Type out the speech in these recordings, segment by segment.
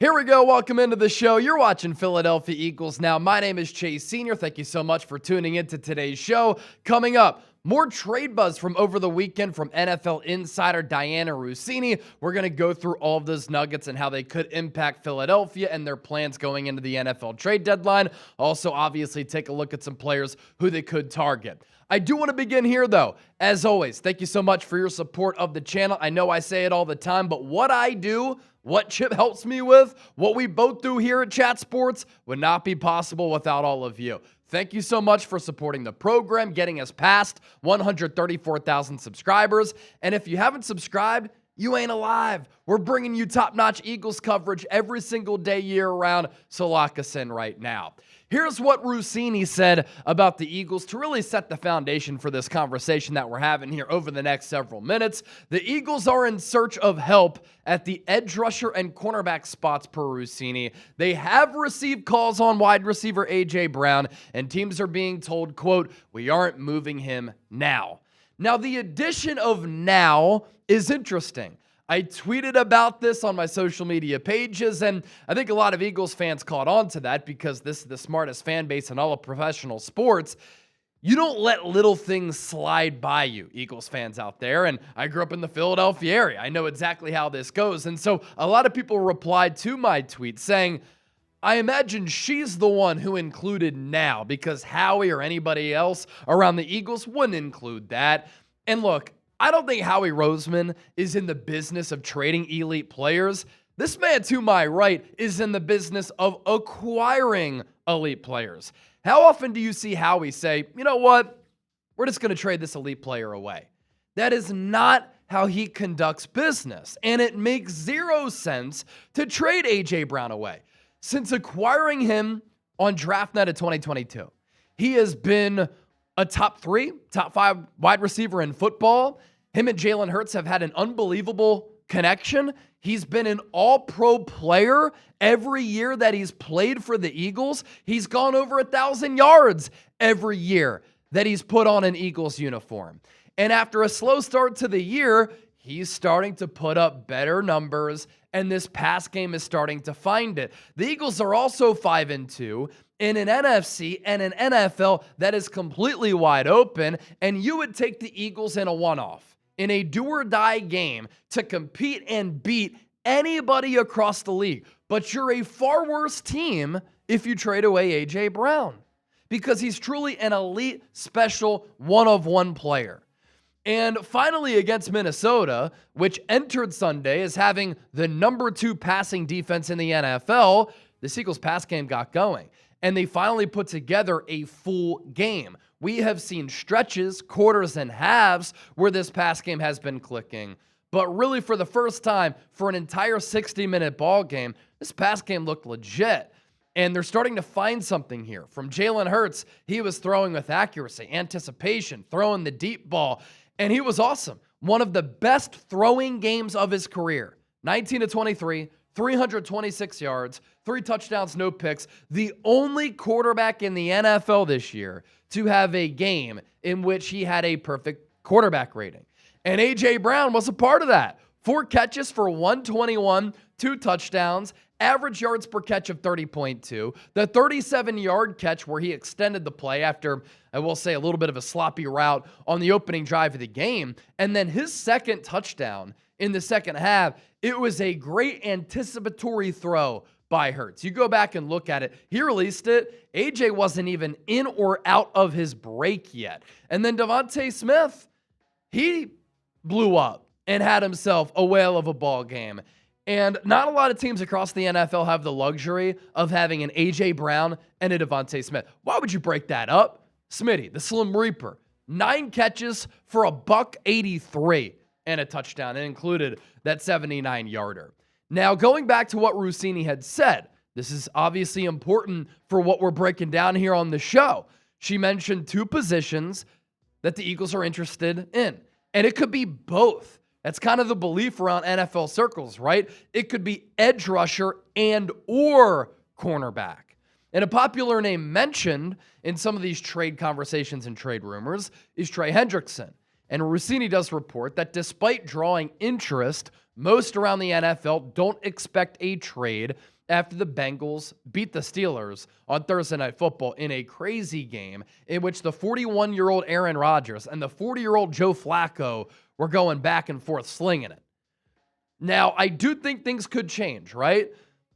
Here we go. Welcome into the show. You're watching Philadelphia Eagles Now. My name is Chase Sr. Thank you so much for tuning into today's show. Coming up, more trade buzz from over the weekend from NFL insider Dianna Russini. We're going to go through all of those nuggets and how they could impact Philadelphia and their plans going into the NFL trade deadline. Also, obviously, take a look at some players who they could target. I do want to begin here, though. As always, thank you so much for your support of the channel. I know I say it all the time, but what I do, what Chip helps me with, what we both do here at Chat Sports would not be possible without all of you. Thank you so much for supporting the program, getting us past 134,000 subscribers. And if you haven't subscribed, you ain't alive. We're bringing you top-notch Eagles coverage every single day year-round, so lock us in right now. Here's what Russini said about the Eagles to really set the foundation for this conversation that we're having here over the next several minutes. The Eagles are in search of help at the edge rusher and cornerback spots per Russini. They have received calls on wide receiver A.J. Brown, and teams are being told, quote, "We aren't moving him now." Now, the addition of "now" is interesting. I tweeted about this on my social media pages, and I think a lot of Eagles fans caught on to that because this is the smartest fan base in all of professional sports. You don't let little things slide by you, Eagles fans out there, and I grew up in the Philadelphia area. I know exactly how this goes, and so a lot of people replied to my tweet saying, I imagine she's the one who included "now" because Howie or anybody else around the Eagles wouldn't include that. And look, I don't think Howie Roseman is in the business of trading elite players. This man to my right is in the business of acquiring elite players. How often do you see Howie say, you know what, we're just going to trade this elite player away? That is not how he conducts business, and it makes zero sense to trade A.J. Brown away. Since acquiring him on draft night of 2022, he has been a top 3, top 5 wide receiver in football. Him and Jalen Hurts have had an unbelievable connection. He's been an all-pro player every year that he's played for the Eagles. He's gone over 1,000 yards every year that he's put on an Eagles uniform. And after a slow start to the year, he's starting to put up better numbers, and this pass game is starting to find it. The Eagles are also 5-2 in an NFC and an NFL that is completely wide open, and you would take the Eagles in a one-off, in a do-or-die game, to compete and beat anybody across the league. But you're a far worse team if you trade away A.J. Brown, because he's truly an elite, special, one-of-one player. And finally, against Minnesota, which entered Sunday as having the number 2 passing defense in the NFL, the Eagles' pass game got going, and they finally put together a full game. We have seen stretches, quarters, and halves where this pass game has been clicking. But really, for the first time, for an entire 60-minute ball game, this pass game looked legit. And they're starting to find something here. From Jalen Hurts, he was throwing with accuracy, anticipation, throwing the deep ball, and he was awesome. One of the best throwing games of his career. 19-23, 326 yards, 3 touchdowns, no picks. The only quarterback in the NFL this year to have a game in which he had a perfect quarterback rating. And A.J. Brown was a part of that. 4 catches for 121, 2 touchdowns, average yards per catch of 30.2, the 37-yard catch where he extended the play after, I will say, a little bit of a sloppy route on the opening drive of the game, and then his second touchdown in the second half, it was a great anticipatory throw by Hurts. You go back and look at it. He released it. AJ wasn't even in or out of his break yet. And then Devontae Smith, he blew up and had himself a whale of a ball game. And not a lot of teams across the NFL have the luxury of having an A.J. Brown and a Devontae Smith. Why would you break that up? Smitty, the Slim Reaper, 9 catches for $183 and a touchdown. It included that 79-yarder. Now, going back to what Russini had said, this is obviously important for what we're breaking down here on the show. She mentioned 2 positions that the Eagles are interested in, and it could be both. That's kind of the belief around NFL circles, right? It could be edge rusher and or cornerback. And a popular name mentioned in some of these trade conversations and trade rumors is Trey Hendrickson. And Russini does report that despite drawing interest, most around the NFL don't expect a trade after the Bengals beat the Steelers on Thursday Night Football in a crazy game in which the 41-year-old Aaron Rodgers and the 40-year-old Joe Flacco were going back and forth slinging it. Now, I do think things could change, right?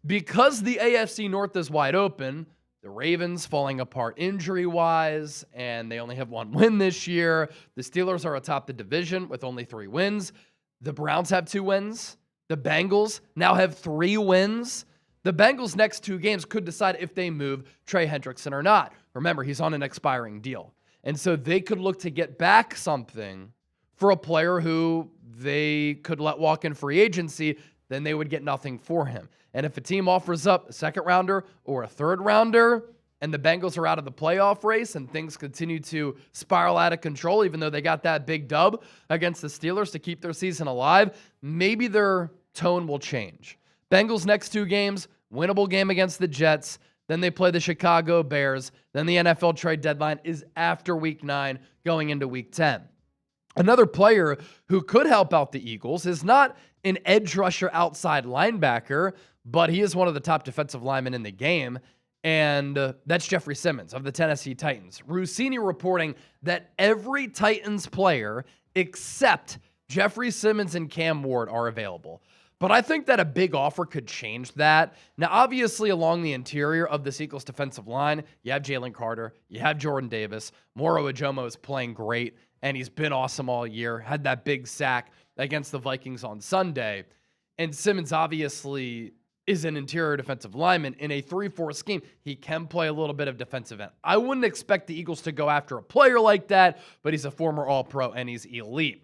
Because the AFC North is wide open, the Ravens falling apart injury-wise, and they only have one win this year. The Steelers are atop the division with only 3 wins. The Browns have 2 wins. The Bengals now have 3 wins. The Bengals' next 2 games could decide if they move Trey Hendrickson or not. Remember, he's on an expiring deal. And so they could look to get back something for a player who they could let walk in free agency, then they would get nothing for him. And if a team offers up a 2nd rounder or a 3rd rounder, and the Bengals are out of the playoff race and things continue to spiral out of control, even though they got that big dub against the Steelers to keep their season alive, maybe their tone will change. Bengals' next 2 games, winnable game against the Jets, then they play the Chicago Bears, then the NFL trade deadline is after Week 9 going into Week 10. Another player who could help out the Eagles is not an edge rusher outside linebacker, but he is one of the top defensive linemen in the game, and that's Jeffrey Simmons of the Tennessee Titans. Russini reporting that every Titans player except Jeffrey Simmons and Cam Ward are available. But I think that a big offer could change that. Now, obviously, along the interior of this Eagles defensive line, you have Jalen Carter, you have Jordan Davis. Moro Ojomo is playing great, and he's been awesome all year. Had that big sack against the Vikings on Sunday. And Simmons obviously is an interior defensive lineman. In a 3-4 scheme, he can play a little bit of defensive end. I wouldn't expect the Eagles to go after a player like that, but he's a former All-Pro and he's elite.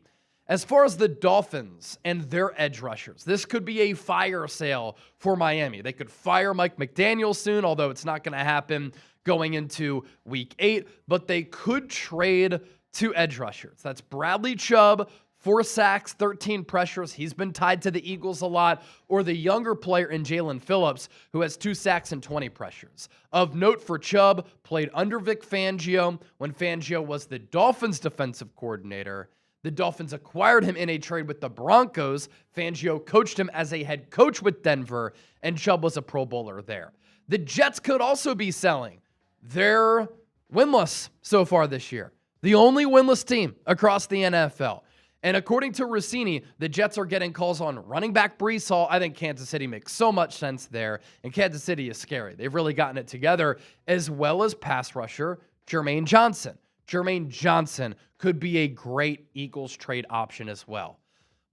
As far as the Dolphins and their edge rushers, this could be a fire sale for Miami. They could fire Mike McDaniel soon, although it's not going to happen going into Week 8, but they could trade 2 edge rushers. That's Bradley Chubb, 4 sacks, 13 pressures. He's been tied to the Eagles a lot. Or the younger player in Jaelin Phillips, who has 2 sacks and 20 pressures. Of note for Chubb, played under Vic Fangio when Fangio was the Dolphins defensive coordinator. The Dolphins acquired him in a trade with the Broncos. Fangio coached him as a head coach with Denver, and Chubb was a Pro Bowler there. The Jets could also be selling. They're winless so far this year. The only winless team across the NFL. And according to Russini, the Jets are getting calls on running back Breece Hall. I think Kansas City makes so much sense there, and Kansas City is scary. They've really gotten it together, as well as pass rusher Jermaine Johnson. Jermaine Johnson could be a great Eagles trade option as well.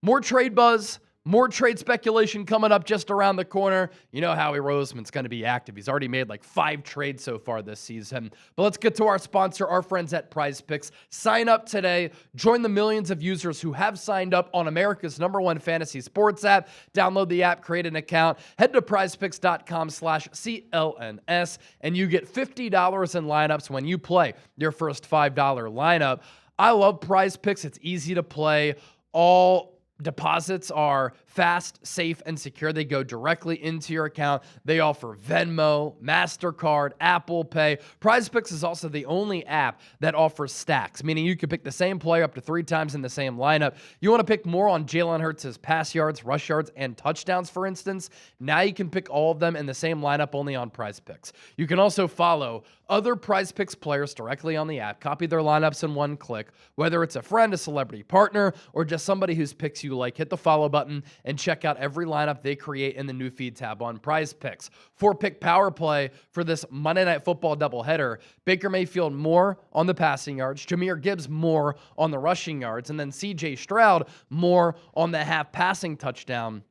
More trade buzz, more trade speculation coming up just around the corner. You know Howie Roseman's going to be active. He's already made like 5 trades so far this season. But let's get to our sponsor, our friends at PrizePicks. Sign up today. Join the millions of users who have signed up on America's #1 fantasy sports app. Download the app, create an account, head to prizepicks.com/CLNS, and you get $50 in lineups when you play your first $5 lineup. I love PrizePicks. It's easy to play. All deposits are fast, safe, and secure. They go directly into your account. They offer Venmo, MasterCard, Apple Pay. PrizePicks is also the only app that offers stacks, meaning you can pick the same player up to 3 times in the same lineup. You want to pick more on Jalen Hurts' pass yards, rush yards, and touchdowns, for instance? Now you can pick all of them in the same lineup only on PrizePicks. You can also follow other PrizePicks players directly on the app, copy their lineups in one click, whether it's a friend, a celebrity partner, or just somebody whose picks you like. Hit the follow button and check out every lineup they create in the new feed tab on PrizePicks. 4-pick power play for this Monday Night Football doubleheader. Baker Mayfield more on the passing yards, Jahmyr Gibbs more on the rushing yards, and then CJ Stroud more on the half passing touchdown,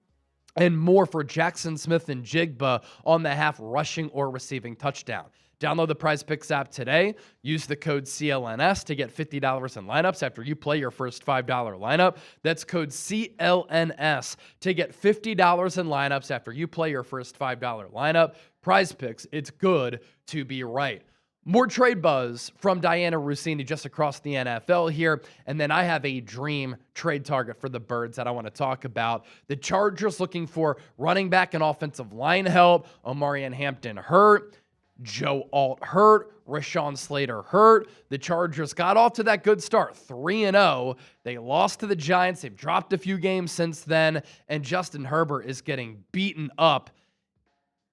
and more for Jackson Smith and Jigba on the half rushing or receiving touchdown. Download the PrizePicks app today. Use the code CLNS to get $50 in lineups after you play your first $5 lineup. That's code CLNS to get $50 in lineups after you play your first $5 lineup. PrizePicks, it's good to be right. More trade buzz from Dianna Russini just across the NFL here. And then I have a dream trade target for the Birds that I want to talk about. The Chargers looking for running back and offensive line help. Omarion Hampton hurt. Joe Alt hurt, Rashawn Slater hurt. The Chargers got off to that good start, 3-0. They lost to the Giants. They've dropped a few games since then, and Justin Herbert is getting beaten up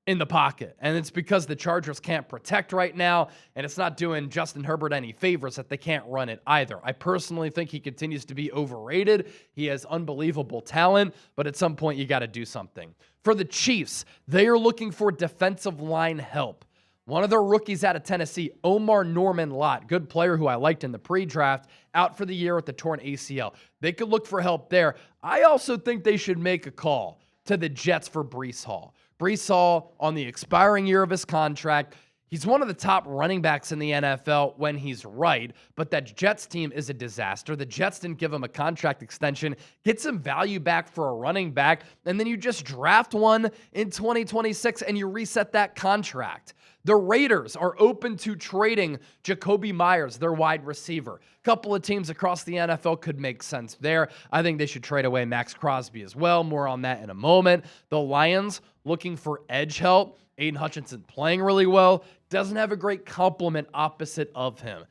in the pocket. And it's because the Chargers can't protect right now, and it's not doing Justin Herbert any favors that they can't run it either. I personally think he continues to be overrated. He has unbelievable talent, but at some point you got to do something. For the Chiefs, they are looking for defensive line help. One of their rookies out of Tennessee, Omar Norman-Lott, good player who I liked in the pre-draft, out for the year with the torn ACL. They could look for help there. I also think they should make a call to the Jets for Breece Hall. Breece Hall, on the expiring year of his contract, he's one of the top running backs in the NFL when he's right, but that Jets team is a disaster. The Jets didn't give him a contract extension, get some value back for a running back, and then you just draft one in 2026 and you reset that contract. The Raiders are open to trading Jacoby Myers, their wide receiver. A couple of teams across the NFL could make sense there. I think they should trade away Maxx Crosby as well. More on that in a moment. The Lions looking for edge help. Aiden Hutchinson playing really well. Doesn't have a great complement opposite of him.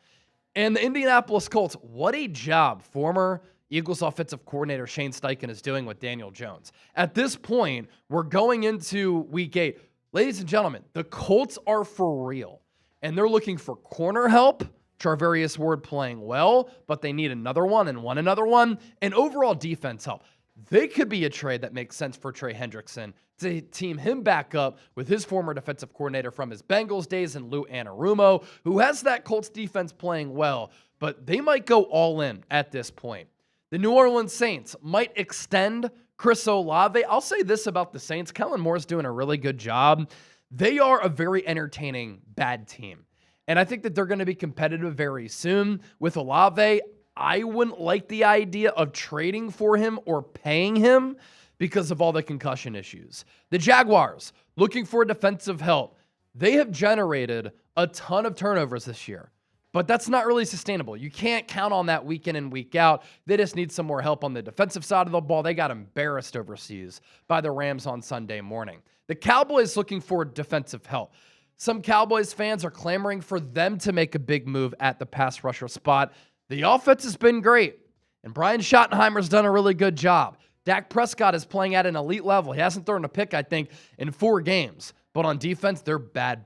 And the Indianapolis Colts, what a job former Eagles offensive coordinator Shane Steichen is doing with Daniel Jones. At this point, we're going into week 8. Ladies and gentlemen, the Colts are for real, and they're looking for corner help. Charvarius Ward playing well, but they need another one, and overall defense help. They could be a trade that makes sense for Trey Hendrickson to team him back up with his former defensive coordinator from his Bengals days in Lou Anarumo, who has that Colts defense playing well, but they might go all in at this point. The New Orleans Saints might extend Chris Olave. I'll say this about the Saints. Kellen Moore's doing a really good job. They are a very entertaining bad team. And I think that they're going to be competitive very soon. With Olave, I wouldn't like the idea of trading for him or paying him because of all the concussion issues. The Jaguars, looking for defensive help. They have generated a ton of turnovers this year, but that's not really sustainable. You can't count on that week in and week out. They just need some more help on the defensive side of the ball. They got embarrassed overseas by the Rams on Sunday morning. The Cowboys looking for defensive help. Some Cowboys fans are clamoring for them to make a big move at the pass rusher spot. The offense has been great, and Brian Schottenheimer's done a really good job. Dak Prescott is playing at an elite level. He hasn't thrown a pick, I think, in 4 games. But on defense, they're bad.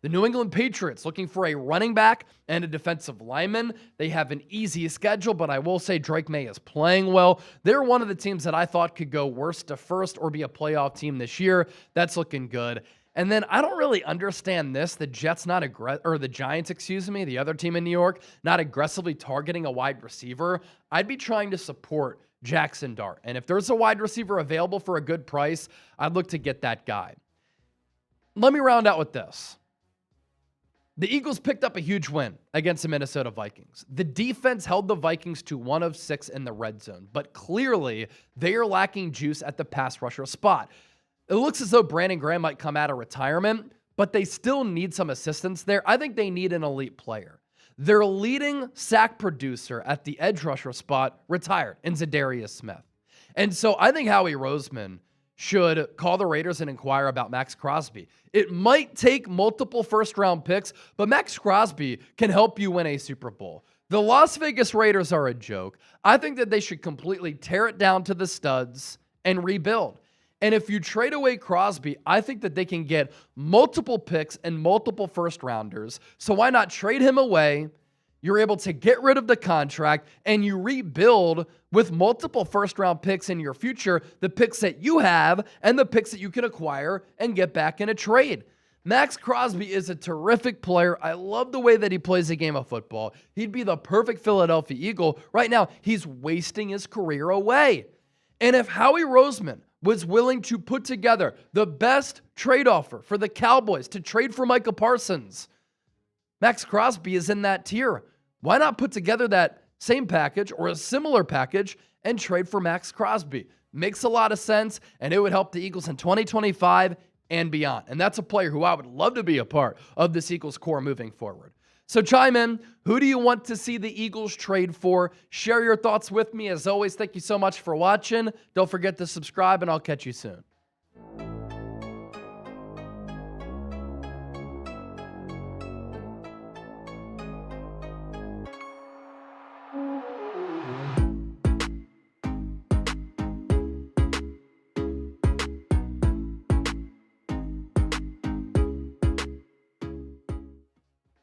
The New England Patriots looking for a running back and a defensive lineman. They have an easy schedule, but I will say Drake May is playing well. They're one of the teams that I thought could go worst to first or be a playoff team this year. That's looking good. And then I don't really understand this. The Giants, the other team in New York, not aggressively targeting a wide receiver. I'd be trying to support Jackson Dart. And if there's a wide receiver available for a good price, I'd look to get that guy. Let me round out with this. The Eagles picked up a huge win against the Minnesota Vikings. The defense held the Vikings to 1 of 6 in the red zone, but clearly they are lacking juice at the pass rusher spot. It looks as though Brandon Graham might come out of retirement, but they still need some assistance there. I think they need an elite player. Their leading sack producer at the edge rusher spot retired in Zadarius Smith. And so I think Howie Roseman should call the Raiders and inquire about Maxx Crosby. It might take multiple first-round picks, but Maxx Crosby can help you win a Super Bowl. The Las Vegas Raiders are a joke. I think that they should completely tear it down to the studs and rebuild. And if you trade away Crosby, I think that they can get multiple picks and multiple first-rounders. So why not trade him away? You're able to get rid of the contract, and you rebuild with multiple first-round picks in your future, the picks that you have and the picks that you can acquire and get back in a trade. Maxx Crosby is a terrific player. I love the way that he plays the game of football. He'd be the perfect Philadelphia Eagle. Right now, he's wasting his career away. And if Howie Roseman was willing to put together the best trade offer for the Cowboys to trade for Micah Parsons, Maxx Crosby is in that tier. Why not put together that same package or a similar package and trade for Maxx Crosby? Makes a lot of sense, and it would help the Eagles in 2025 and beyond. And that's a player who I would love to be a part of this Eagles core moving forward. So chime in. Who do you want to see the Eagles trade for? Share your thoughts with me. As always, thank you so much for watching. Don't forget to subscribe, and I'll catch you soon.